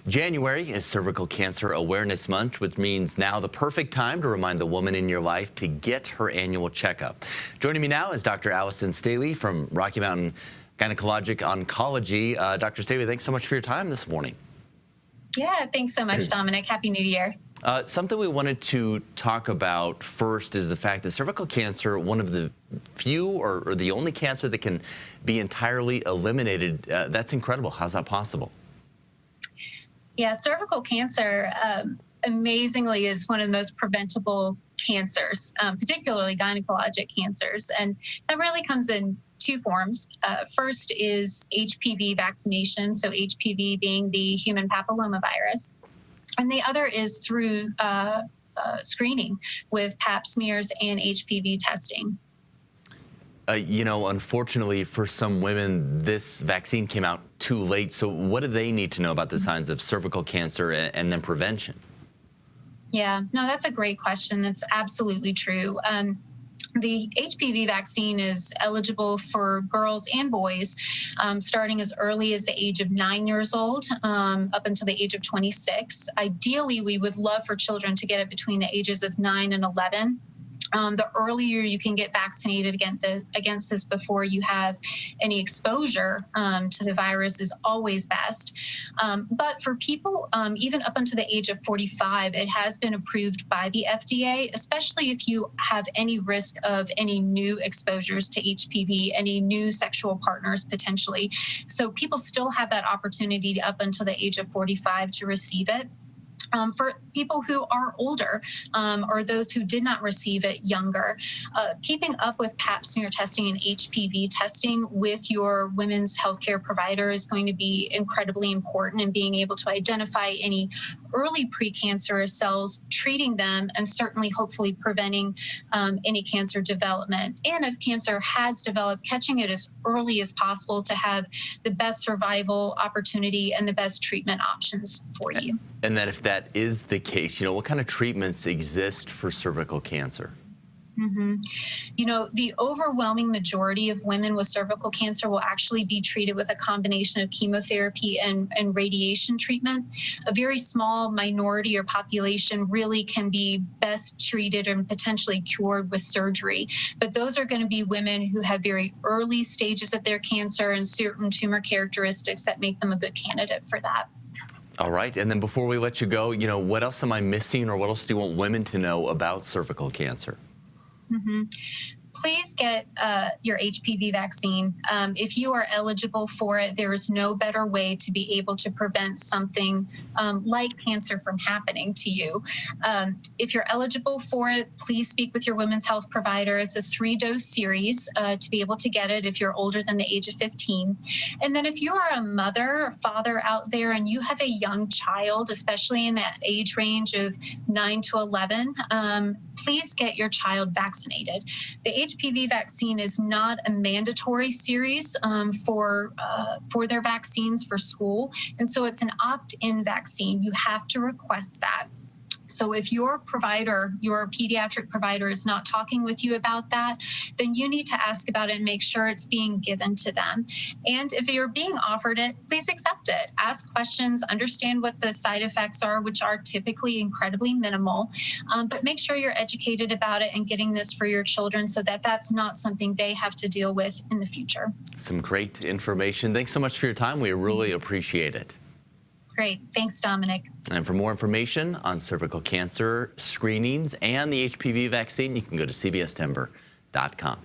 January is Cervical Cancer Awareness Month, which means now the perfect time to remind the woman in your life to get her annual checkup. Joining me now is Dr. Allison Staley from Rocky Mountain Gynecologic Oncology. Dr. Staley, thanks so much for your time this morning. Yeah, thanks so much, Dominic. Happy New Year. Something we wanted to talk about first is the fact that cervical cancer, one of the few or the only cancer that can be entirely eliminated. That's incredible. How's that possible? Yeah, cervical cancer amazingly is one of the most preventable cancers, particularly gynecologic cancers. And that really comes in two forms. First is HPV vaccination, so HPV being the human papillomavirus. And the other is through screening with pap smears and HPV testing. You know, unfortunately for some women, this vaccine came out too late. So what do they need to know about the signs of cervical cancer and then prevention? Yeah, no, that's a great question. That's absolutely true. The HPV vaccine is eligible for girls and boys starting as early as the age of 9 years old up until the age of 26. Ideally, we would love for children to get it between the ages of 9 and 11. The earlier you can get vaccinated against this before you have any exposure to the virus is always best. But for people even up until the age of 45, it has been approved by the FDA, especially if you have any risk of any new exposures to HPV, any new sexual partners potentially. So people still have that opportunity up until the age of 45 to receive it. For people who are older or those who did not receive it younger, keeping up with pap smear testing and HPV testing with your women's healthcare provider is going to be incredibly important in being able to identify any early precancerous cells, treating them, and certainly hopefully preventing any cancer development. And if cancer has developed, catching it as early as possible to have the best survival opportunity and the best treatment options for you. And then if that is the case, you know, what kind of treatments exist for cervical cancer? You know, the overwhelming majority of women with cervical cancer will actually be treated with a combination of chemotherapy and radiation treatment. A very small minority or population really can be best treated and potentially cured with surgery. But those are going to be women who have very early stages of their cancer and certain tumor characteristics that make them a good candidate for that. All right. And then before we let you go, you know, what else am I missing or what else do you want women to know about cervical cancer? Please get your HPV vaccine. If you are eligible for it, there is no better way to be able to prevent something like cancer from happening to you. If you're eligible for it, please speak with your women's health provider. It's a 3-dose series to be able to get it if you're older than the age of 15. And then if you are a mother or father out there and you have a young child, especially in that age range of 9 to 11, please get your child vaccinated. The HPV vaccine is not a mandatory series for their vaccines for school, and so it's an opt-in vaccine. You have to request that. So if your provider, your pediatric provider, is not talking with you about that, then you need to ask about it and make sure it's being given to them. And if you're being offered it, please accept it. Ask questions, understand what the side effects are, which are typically incredibly minimal, but make sure you're educated about it and getting this for your children so that that's not something they have to deal with in the future. Some great information. Thanks so much for your time. We really appreciate it. Great. Thanks, Dominic. And for more information on cervical cancer screenings and the HPV vaccine, you can go to cbsdenver.com.